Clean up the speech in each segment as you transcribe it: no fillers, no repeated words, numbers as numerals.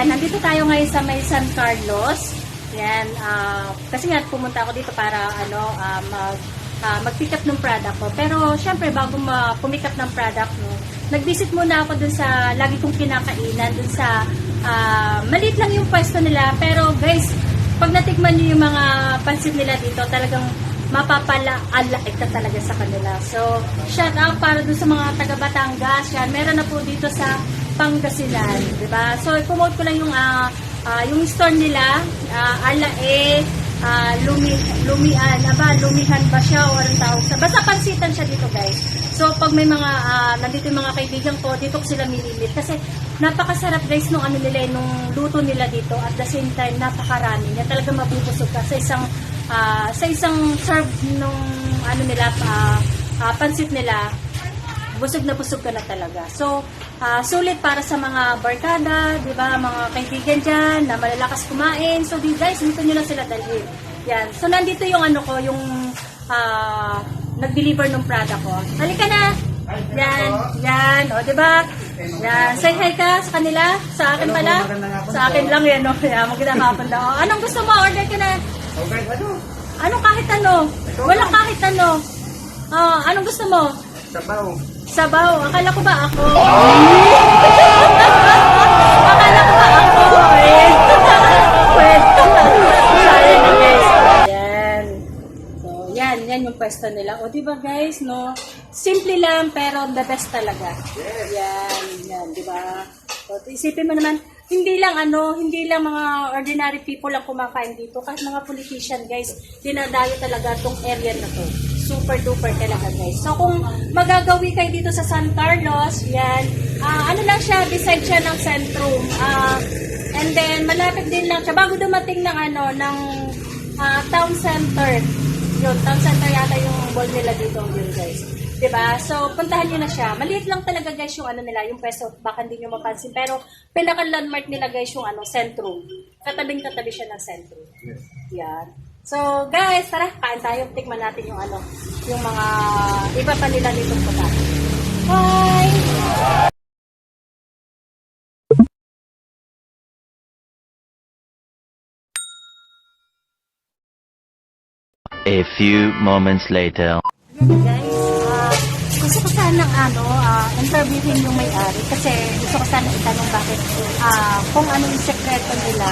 Yan, nandito tayo ngayon sa may San Carlos. Yan, kasi nga pumunta ako dito para mag-pick up ng product ko. Pero syempre bago pumick up ng product mo, nag-visit muna ako dun sa lagi kong kinakainan, dun sa maliit lang yung pwesto nila. Pero guys, pag natikman nyo yung mga pansit nila dito, talagang mapapala-alait ka talaga sa kanila. So, shout out para dun sa mga taga Batangas. Yan, meron na po dito sa Pangasinan, di ba? So, i-promote ko lang yung store nila, lumihan ba siya o anong tawag sa. Basta pansitan siya dito, guys. So, pag may mga, nandito yung mga kaibigan ko, dito ko sila minilit. Kasi, napakasarap guys nung nung luto nila dito. At the same time, napakarami niya. Talaga mabubusog ka sa isang serve nung pansit nila. Busog na busog ka na talaga. So, sulit para sa mga barkada, di ba, mga kaibigan dyan, na malalakas kumain. So, guys, dito nyo lang sila dalhin. Yan. So, nandito yung yung nag-deliver ng product ko. Halika na! Yan, yan, o, di ba? Yan, say hi ka sa kanila, sa akin pala. Sa akin lang yan, o. Yan, magandang hapon daw. Anong gusto mo? Order ka na. Ano kahit ano? Walang kahit ano. Anong gusto mo? Sabaw. Sabaw. Akala ko ba ako? Akala ko ba ako? Pwede. Sayang na guys. Yan. So, yan yung pwesto nila. O, diba guys, no? Simple lang, pero the best talaga. Yan, diba? So, isipin mo naman, hindi lang mga ordinary people lang kumakain dito. Kahit mga politician, guys, dinadayo talaga tong area na to. Super duper talaga, guys. So, kung magagawi kayo dito sa San Carlos, yan, lang siya, beside siya ng Centrum. And then, malapit din lang siya, bago dumating ng town center. Yun, town center yata yung mall nila dito, yun, guys. Diba? So, puntahan nyo na siya. Maliit lang talaga, guys, yung nila, yung peso, baka hindi nyo mapansin. Pero, pinaka-landmark nila, guys, yung Centrum. Katabing-katabi siya ng Centrum. Yes. Yan. So, guys, tara, kain tayo. Tikman natin yung yung mga iba pa nila nitong pagkain. Bye! A few moments later. Yan guys, gusto ko sanang interviewin yung may-ari kasi gusto ko sana itanong bakit kung ano yung sekreto nila,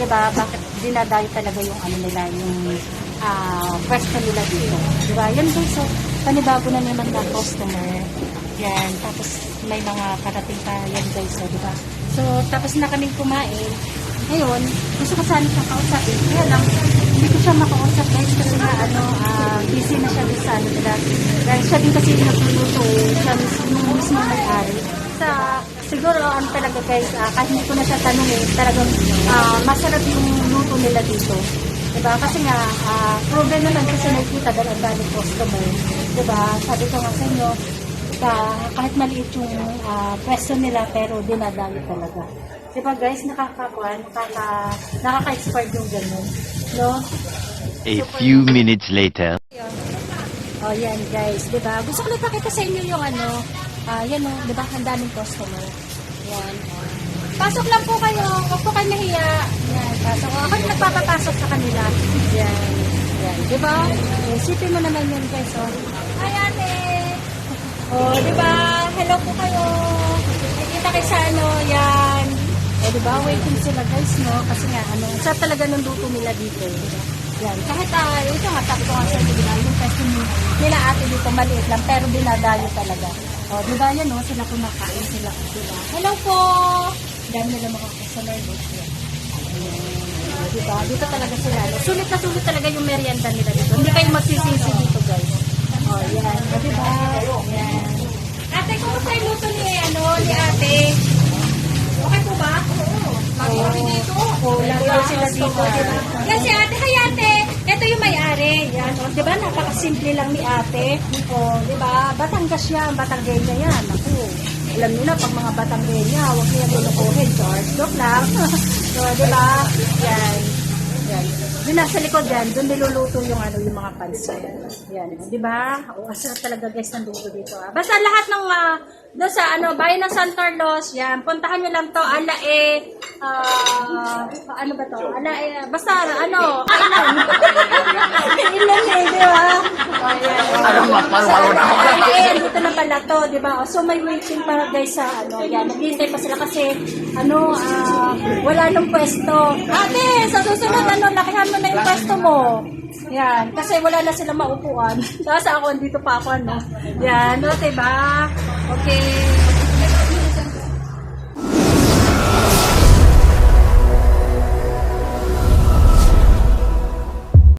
diba, bakit dinadayo talaga yung nila, yung pwesto nila dito, diba, yan guys, so panibago na naman na customer, yan, tapos may mga karating pa yan guys, so diba, so tapos na kaming kumain. Ngayon, gusto ko sana siya kausapin. Kaya lang, hindi ko siya makausap guys kasi nga busy na siya sa nila. Dahil siya din kasi nagluluto siya mismo may-ari. Siguro talaga guys, kahit hindi ko na siya tanongin, talagang masarap yung luto nila dito. Diba? Kasi nga, proven naman kasi nakikita dahil ang daming customer. Diba? Sabi ko nga sa inyo, kahit maliit yung pwesto nila, pero dinadayo talaga. Diba guys, nakaka-expired yung ganun, no? A few minutes later. Oh, yan guys, diba? Gusto ko lang pakita sa inyo yung yan o, diba? Ang daming customer. Yan. Pasok lang po kayo, huwag po kayo nahiya. Yan, pasok. Ako yung nagpapapasok sa kanila. Yan. Yan, diba? Isipin mo naman yun guys, oh. Hi ate! Oh, diba? Hello po kayo. Nakikita kayo sa yan. Eh, diba, waiting sila guys, no? Kasi nga, sa talaga ng luto nila dito. Diba? Yan. Kahit, ito nga, sabi ko nga sa inyo, diba, yung pwesto nila ate dito, maliit lang, pero dinadayo talaga. O, diba yan, no? Sila kumakain sila, diba? Hello po! Dami nila mga customer guys. Diba? Dito talaga sila. No? Sulit na sulit talaga yung merienda nila dito. Hindi kayo magsisisi dito, guys. O, yan. O, diba? Yan. Ate, kumusta yung luto ni ate? Okay po ba? Oo. Lagi kami dito. Oo, lagi sila dito. Yan si ate. Hi ate. Ito yung may-ari. Yan. O, diba? Napakasimple lang ni ate. O, diba? Batangas yan. Batanggenya yan. Ako. Alam nyo na, pag mga Batanggenya, huwag niya lulukuhin. George, joke lang. So, diba? Yan. Yan. Doon nasa likod yan, doon niluluto yung mga pansit. Yan, di ba? O, asarap talaga guys ng luto dito. Basta lahat ng doon sa bayan ng San Carlos, yan, puntahan nyo lang to, ano ba to? Basta, kailan? Kailan di ba? Dito na pala to, di ba? So, may waiting para guys sa, yan, naghihintay pa sila kasi, wala nang pwesto. Ate, sa susunod, lakihan mo na yung pwesto mo. Yan, kasi wala na sila maupuan. Tapos ako, dito pa ako, Yan, diba? Okay.